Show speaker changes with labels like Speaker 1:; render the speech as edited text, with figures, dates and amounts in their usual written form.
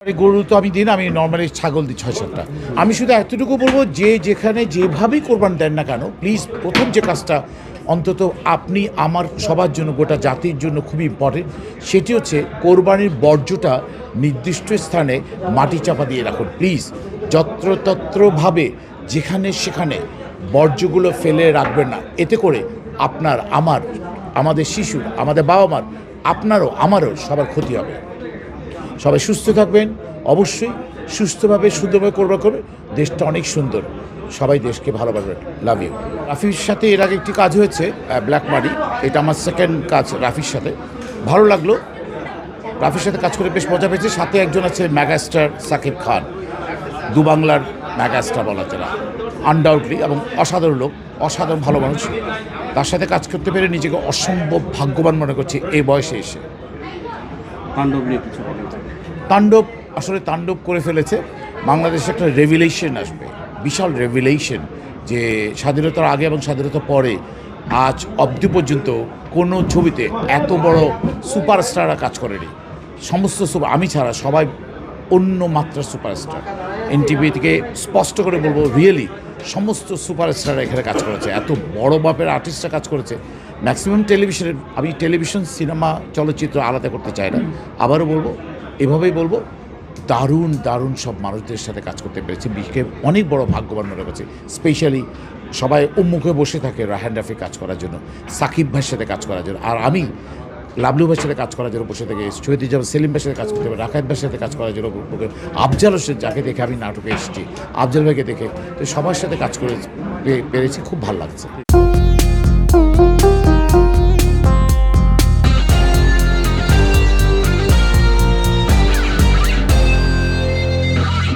Speaker 1: গরু তো আমি দিই না, আমি নর্মালি ছাগল দিই 6-7টা। আমি শুধু এতটুকু বলবো যে যেখানে যেভাবেই কোরবান দেন না কেন, প্লিজ প্রথম যে কাজটা অন্তত আপনি আমার সবার জন্য, গোটা জাতির জন্য খুবই ইম্পর্টেন্ট, সেটি হচ্ছে কোরবানির বর্জ্যটা নির্দিষ্ট স্থানে মাটি চাপা দিয়ে রাখুন প্লিজ। যত্রতত্রভাবে যেখানে সেখানে বর্জ্যগুলো ফেলে রাখবেন না। এতে করে আপনার, আমাদের শিশুর, আমাদের বাবা মার, আপনারও আমারও সবার ক্ষতি হবে। সবাই সুস্থ থাকবেন, অবশ্যই সুস্থভাবে সুন্দরভাবে করবে। দেশটা অনেক সুন্দর, সবাই দেশকে ভালোবাসবেন। Love you. রাফির সাথে এর আগে একটি কাজ হয়েছে, ব্ল্যাক মানি, এটা আমার সেকেন্ড কাজ রাফির সাথে। ভালো লাগলো, রাফির সাথে কাজ করে বেশ মজা পেয়েছে। সাথে একজন আছে মেগাস্টার সাকিব খান, দুবাংলার মেগাস্টার বলা যায়, আনডাউটলি, এবং অসাধারণ লোক, অসাধারণ ভালো মানুষ। তার সাথে কাজ করতে পেরে নিজেকে অসম্ভব ভাগ্যবান মনে করছি এই বয়সে এসে। তাণ্ডব আসলে তাণ্ডব করে ফেলেছে। বাংলাদেশে একটা রেভিলেশন আসবে, বিশাল রেভিলেশন, যে স্বাধীনতার আগে এবং স্বাধীনতার পরে আজ অবধি পর্যন্ত কোনো ছবিতে এত বড় সুপারস্টাররা কাজ করেনি। সমস্ত আমি ছাড়া সবাই অন্য মাত্রার সুপারস্টার। এনটিভি থেকে স্পষ্ট করে বলবো, রিয়েলি সমস্ত সুপারস্টাররা এখানে কাজ করেছে। এত বড় মাপের আর্টিস্টরা কাজ করেছে। ম্যাক্সিমাম টেলিভিশনের, আমি টেলিভিশন, সিনেমা, চলচ্চিত্র আলাদা করতে চাই না, আবারও বলবো, এভাবেই বলবো, দারুণ দারুণ সব মানুষদের সাথে কাজ করতে পেরেছি। বিকে অনেক বড় ভাগ্যবান মনে করছি। স্পেশালি সবাই উন্মুখে বসে থাকে রায়হান রাফি কাজ করার জন্য, সাকিব ভাইয়ের সাথে কাজ করার জন্য, আর আমি লাবলু ভাইয়ের সাথে কাজ করার জন্য বসে থেকে, শহীদ জামান সেলিম ভাইয়ের সাথে কাজ করতে হবে, রাখাত ভাইয়ের সাথে কাজ করার জন্য, আফজাল হোসেন যাকে দেখে আমি নাটকে এসেছি, আফজাল ভাইকে দেখে, তো সবার সাথে কাজ করে পেরেছি, খুব ভালো লাগছে।